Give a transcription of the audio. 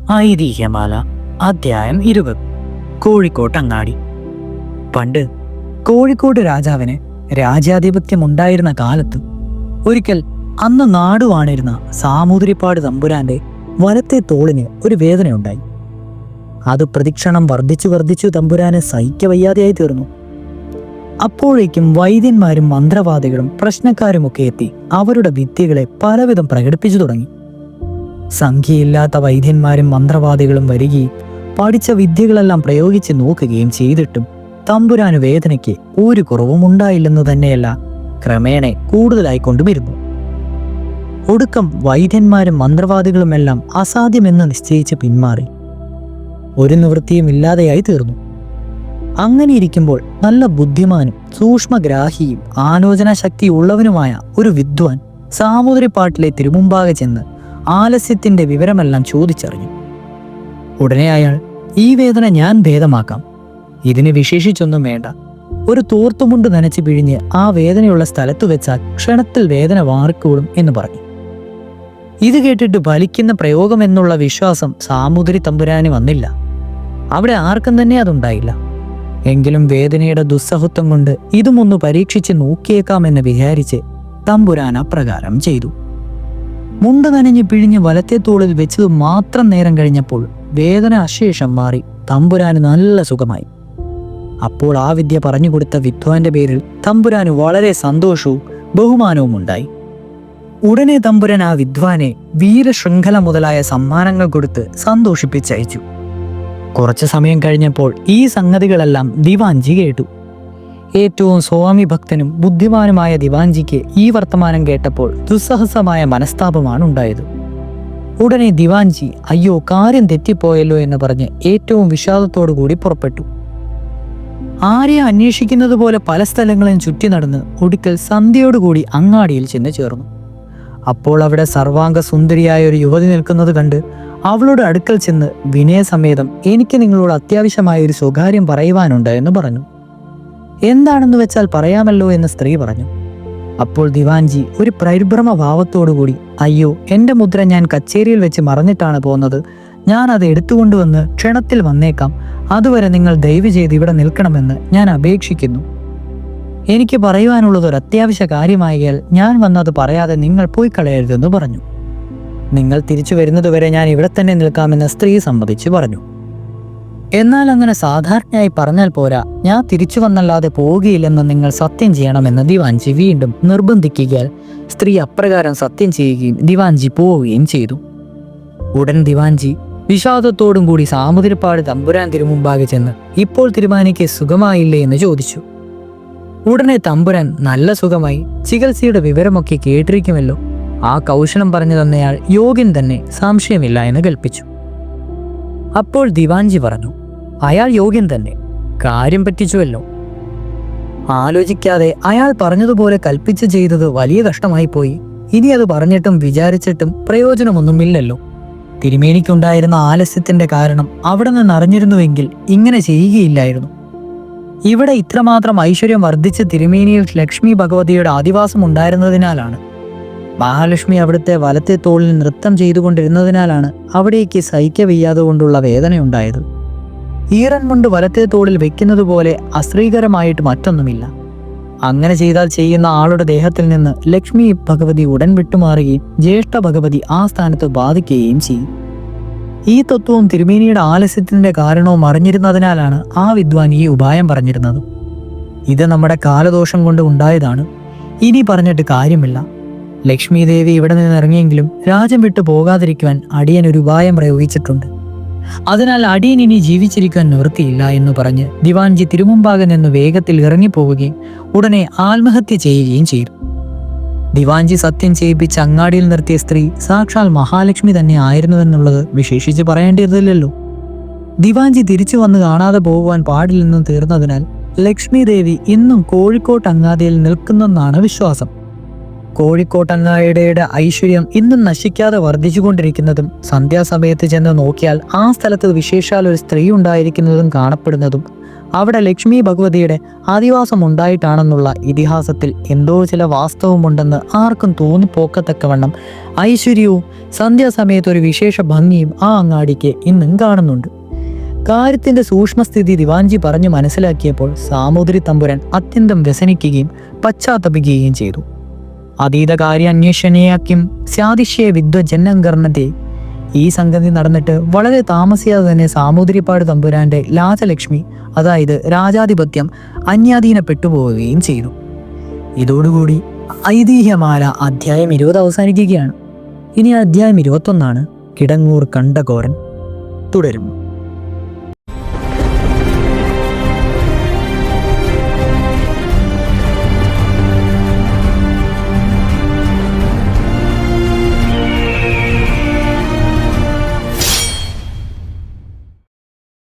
ഐതിഹ്യമാല അധ്യായം 20. കോഴിക്കോട്ടങ്ങാടി. പണ്ട് കോഴിക്കോട് രാജാവിന് രാജ്യാധിപത്യമുണ്ടായിരുന്ന കാലത്ത് ഒരിക്കൽ അന്ന് നാടുവാണിരുന്ന സാമൂതിരിപ്പാട് തമ്പുരാന്റെ വലത്തെ തോളിന് ഒരു വേദനയുണ്ടായി. അത് പ്രതിക്ഷണം വർദ്ധിച്ചു തമ്പുരാന് സഹിക്കവയ്യാതെയായി തീർന്നു. അപ്പോഴേക്കും വൈദ്യന്മാരും മന്ത്രവാദികളും പ്രശ്നക്കാരുമൊക്കെ എത്തി അവരുടെ വിദ്യകളെ പലവിധം പ്രകടിപ്പിച്ചു തുടങ്ങി. സംഖ്യയില്ലാത്ത വൈദ്യന്മാരും മന്ത്രവാദികളും വരികയും പഠിച്ച വിദ്യകളെല്ലാം പ്രയോഗിച്ച് നോക്കുകയും ചെയ്തിട്ടും തമ്പുരാന് വേദനയ്ക്ക് ഒരു കുറവും ഉണ്ടായില്ലെന്ന് തന്നെയല്ല, ക്രമേണ കൂടുതലായിക്കൊണ്ടുമിരുന്നു. ഒടുക്കം വൈദ്യന്മാരും മന്ത്രവാദികളുമെല്ലാം അസാധ്യമെന്ന് നിശ്ചയിച്ച് പിന്മാറി. ഒരു നിവൃത്തിയും ഇല്ലാതെയായി തീർന്നു. അങ്ങനെ ഇരിക്കുമ്പോൾ നല്ല ബുദ്ധിമാനും സൂക്ഷ്മഗ്രാഹിയും ആലോചനാശക്തി ഉള്ളവനുമായ ഒരു വിദ്വാൻ സാമൂതിരിപ്പാട്ടിലെ തിരുമുമ്പാകെ ചെന്ന് ആലസ്യത്തിന്റെ വിവരമെല്ലാം ചോദിച്ചറിഞ്ഞു. ഉടനെ അയാൾ, ഈ വേദന ഞാൻ ഭേദമാക്കാം, ഇതിന് വിശേഷിച്ചൊന്നും വേണ്ട, ഒരു തോർത്തുമുണ്ട് നനച്ച് പിഴിഞ്ഞ് ആ വേദനയുള്ള സ്ഥലത്തു വെച്ചാൽ ക്ഷണത്തിൽ വേദന മാറിക്കൂടും എന്ന് പറഞ്ഞു. ഇത് കേട്ടിട്ട് ഫലിക്കുന്ന പ്രയോഗം എന്നുള്ള വിശ്വാസം സാമൂതിരി തമ്പുരാന് വന്നില്ല. അവിടെ ആർക്കും തന്നെ അതുണ്ടായില്ല. എങ്കിലും വേദനയുടെ ദുസ്സഹത്വം കൊണ്ട് ഇതുമൊന്ന് പരീക്ഷിച്ച് നോക്കിയേക്കാമെന്ന് വിചാരിച്ച് തമ്പുരാൻ അപ്രകാരം ചെയ്തു. മുണ്ട് നനഞ്ഞ് പിഴിഞ്ഞ് വലത്തെ തോളിൽ വെച്ചത് മാത്രം നേരം കഴിഞ്ഞപ്പോൾ വേദന അശേഷം മാറി തമ്പുരാന് നല്ല സുഖമായി. അപ്പോൾ ആ വിദ്യ പറഞ്ഞുകൊടുത്ത വിദ്വാന്റെ പേരിൽ തമ്പുരാന് വളരെ സന്തോഷവും ബഹുമാനവും ഉണ്ടായി. ഉടനെ തമ്പുരാൻ ആ വിദ്വാനെ വീരശൃംഖല മുതലായ സമ്മാനങ്ങൾ കൊടുത്ത് സന്തോഷിപ്പിച്ചയച്ചു. കുറച്ചു സമയം കഴിഞ്ഞപ്പോൾ ഈ സംഗതികളെല്ലാം ദിവാൻജി കേട്ടു. ഏറ്റവും സ്വാമി ഭക്തനും ബുദ്ധിമാനുമായ ദിവാൻജിക്ക് ഈ വർത്തമാനം കേട്ടപ്പോൾ ദുസ്സഹസമായ മനസ്താപമാണ് ഉണ്ടായത്. ഉടനെ ദിവാൻജി അയ്യോ, കാര്യം തെറ്റിപ്പോയല്ലോ എന്ന് പറഞ്ഞ് ഏറ്റവും വിഷാദത്തോടു കൂടി പുറപ്പെട്ടു. ആരെയും അന്വേഷിക്കുന്നത് പോലെ പല സ്ഥലങ്ങളും ചുറ്റി നടന്ന് ഒടുക്കൽ സന്ധ്യയോടുകൂടി അങ്ങാടിയിൽ ചെന്ന് ചേർന്നു. അപ്പോൾ അവിടെ സർവാംഗ സുന്ദരിയായ ഒരു യുവതി നിൽക്കുന്നത് കണ്ട് അവളുടെ അടുക്കൽ ചെന്ന് വിനയസമേതം എനിക്ക് നിങ്ങളോട് അത്യാവശ്യമായ ഒരു സ്വകാര്യം പറയുവാനുണ്ട് എന്ന് പറഞ്ഞു. എന്താണെന്ന് വെച്ചാൽ പറയാമല്ലോ എന്ന് സ്ത്രീ പറഞ്ഞു. അപ്പോൾ ദിവാൻജി ഒരു പരിഭ്രമ ഭാവത്തോടുകൂടി അയ്യോ, എൻ്റെ മുദ്ര ഞാൻ കച്ചേരിയിൽ വെച്ച് മറന്നിട്ടാണ് പോകുന്നത്, ഞാൻ അത് എടുത്തുകൊണ്ടുവന്ന് ക്ഷണത്തിൽ വന്നേക്കാം, അതുവരെ നിങ്ങൾ ദയവ് ചെയ്ത് ഇവിടെ നിൽക്കണമെന്ന് ഞാൻ അപേക്ഷിക്കുന്നു. എനിക്ക് പറയുവാനുള്ളത് ഒരു അത്യാവശ്യ കാര്യമായാൽ ഞാൻ വന്നത് പറയാതെ നിങ്ങൾ പോയി കളയരുതെന്ന് പറഞ്ഞു. നിങ്ങൾ തിരിച്ചു വരുന്നതുവരെ ഞാൻ ഇവിടെ തന്നെ നിൽക്കാമെന്ന് സ്ത്രീ സമ്മതിച്ചു പറഞ്ഞു. എന്നാൽ അങ്ങനെ സാധാരണയായി പറഞ്ഞാൽ പോരാ, ഞാൻ തിരിച്ചു വന്നല്ലാതെ പോവുകയില്ലെന്ന് നിങ്ങൾ സത്യം ചെയ്യണമെന്ന് ദിവാൻജി വീണ്ടും നിർബന്ധിക്കുകയാൽ സ്ത്രീ അപ്രകാരം സത്യം ചെയ്യുകയും ദിവാൻജി പോവുകയും ചെയ്തു. ഉടൻ ദിവാൻജി വിഷാദത്തോടും കൂടി സാമൂതിരിപ്പാട് തമ്പുരാൻ തിരുമുമ്പാകെ ചെന്ന് ഇപ്പോൾ തിരുമാനിക്ക് സുഖമായില്ലേ എന്ന് ചോദിച്ചു. ഉടനെ തമ്പുരാൻ നല്ല സുഖമായി, ചികിത്സയുടെ വിവരമൊക്കെ കേട്ടിരിക്കുമല്ലോ, ആ കൗശലം പറഞ്ഞു തന്നയാൾ യോഗ്യൻ തന്നെ, സംശയമില്ല എന്ന് കൽപ്പിച്ചു. അപ്പോൾ ദിവാൻജി പറഞ്ഞു, അയാൾ യോഗ്യൻ തന്നെ, കാര്യം പറ്റിച്ചുവല്ലോ. ആലോചിക്കാതെ അയാൾ പറഞ്ഞതുപോലെ കൽപ്പിച്ച് ചെയ്തത് വലിയ കഷ്ടമായി പോയി. ഇനി അത് പറഞ്ഞിട്ടും വിചാരിച്ചിട്ടും പ്രയോജനമൊന്നുമില്ലല്ലോ. തിരുമേനിക്കുണ്ടായിരുന്ന ആലസ്യത്തിന്റെ കാരണം അവിടെ നിന്ന് അറിഞ്ഞിരുന്നുവെങ്കിൽ ഇങ്ങനെ ചെയ്യുകയില്ലായിരുന്നു. ഇവിടെ ഇത്രമാത്രം ഐശ്വര്യം വർദ്ധിച്ച് തിരുമേനിയിൽ ലക്ഷ്മി ഭഗവതിയുടെ ആദിവാസം ഉണ്ടായിരുന്നതിനാലാണ്, മഹാലക്ഷ്മി അവിടുത്തെ വലത്തെ തോളിൽ നൃത്തം ചെയ്തുകൊണ്ടിരുന്നതിനാലാണ് അവിടേക്ക് സഹിക്കവയ്യാതെ കൊണ്ടുള്ള വേദനയുണ്ടായത്. ഈറൻ മുണ്ട് വലത്തെ തോളിൽ വെക്കുന്നത് പോലെ അശ്രീകരമായിട്ട് മറ്റൊന്നുമില്ല. അങ്ങനെ ചെയ്താൽ ചെയ്യുന്ന ആളുടെ ദേഹത്തിൽ നിന്ന് ലക്ഷ്മി ഭഗവതി ഉടൻ വിട്ടുമാറുകയും ജ്യേഷ്ഠ ഭഗവതി ആ സ്ഥാനത്ത് ബാധിക്കുകയും ചെയ്യും. ഈ തത്വവും തിരുമേനിയുടെ ആലസ്യത്തിന്റെ കാരണവും അറിഞ്ഞിരുന്നതിനാലാണ് ആ വിദ്വാൻ ഈ ഉപായം പറഞ്ഞിരുന്നത്. ഇത് നമ്മുടെ കാലദോഷം കൊണ്ട് ഉണ്ടായതാണ്, ഇനി പറഞ്ഞിട്ട് കാര്യമില്ല. ലക്ഷ്മി ദേവി ഇവിടെ നിന്ന് ഇറങ്ങിയെങ്കിലും രാജ്യം വിട്ടു പോകാതിരിക്കുവാൻ അടിയൻ ഒരു ഉപായം പ്രയോഗിച്ചിട്ടുണ്ട്. അതിനാൽ അടിയൻ ഇനി ജീവിച്ചിരിക്കാൻ നിവൃത്തിയില്ല എന്ന് പറഞ്ഞ് ദിവാൻജി തിരുമുമ്പാകെ നിന്ന് വേഗത്തിൽ ഇറങ്ങിപ്പോവുകയും ഉടനെ ആത്മഹത്യ ചെയ്യുകയും ചെയ്തു. ദിവാൻജി സത്യം ചെയ്യിപ്പിച്ച് അങ്ങാടിയിൽ നിർത്തിയ സ്ത്രീ സാക്ഷാൽ മഹാലക്ഷ്മി തന്നെ ആയിരുന്നുവെന്നുള്ളത് വിശേഷിച്ച് പറയേണ്ടതില്ലല്ലോ. ദിവാൻജി തിരിച്ചു വന്ന് കാണാതെ പോകുവാൻ പാടില്ലെന്ന് തീർന്നതിനാൽ ലക്ഷ്മി ദേവി ഇന്നും കോഴിക്കോട്ടങ്ങാടിയിൽ നിൽക്കുന്നെന്നാണ് വിശ്വാസം. കോഴിക്കോട്ടങ്ങാടിയുടെ ഐശ്വര്യം ഇന്നും നശിക്കാതെ വർദ്ധിച്ചുകൊണ്ടിരിക്കുന്നതും സന്ധ്യാസമയത്ത് ചെന്ന് നോക്കിയാൽ ആ സ്ഥലത്ത് വിശേഷാൽ ഒരു സ്ത്രീ ഉണ്ടായിരിക്കുന്നതും കാണപ്പെടുന്നതും അവിടെ ലക്ഷ്മി ഭഗവതിയുടെ ആദിവാസം ഉണ്ടായിട്ടാണെന്നുള്ള ഇതിഹാസത്തിൽ എന്തോ ചില വാസ്തവമുണ്ടെന്ന് ആർക്കും തോന്നിപ്പോക്കത്തക്കവണ്ണം ഐശ്വര്യവും സന്ധ്യാസമയത്ത് ഒരു വിശേഷ ഭംഗിയും ആ അങ്ങാടിക്ക് ഇന്നും കാണുന്നുണ്ട്. കാര്യത്തിന്റെ സൂക്ഷ്മസ്ഥിതി ദിവാൻജി പറഞ്ഞു മനസ്സിലാക്കിയപ്പോൾ സാമൂതിരി തമ്പുരാൻ അത്യന്തം വ്യസനിക്കുകയും പശ്ചാത്തപിക്കുകയും ചെയ്തു. അതീതകാര്യ അന്വേഷണയാക്കും സ്യാദിശ്യ വിദ്വജന്നങ്കർണത്തെ. ഈ സംഗതി നടന്നിട്ട് വളരെ താമസിയാതെ തന്നെ സാമൂതിരിപ്പാട് തമ്പുരാന്റെ രാജലക്ഷ്മി, അതായത് രാജാധിപത്യം അന്യാധീനപ്പെട്ടുപോവുകയും ചെയ്തു. ഇതോടുകൂടി ഐതിഹ്യമാല അധ്യായം 20 അവസാനിക്കുകയാണ്. ഇനി അധ്യായം 21 കിടങ്ങൂർ കണ്ടഘോരൻ തുടരും.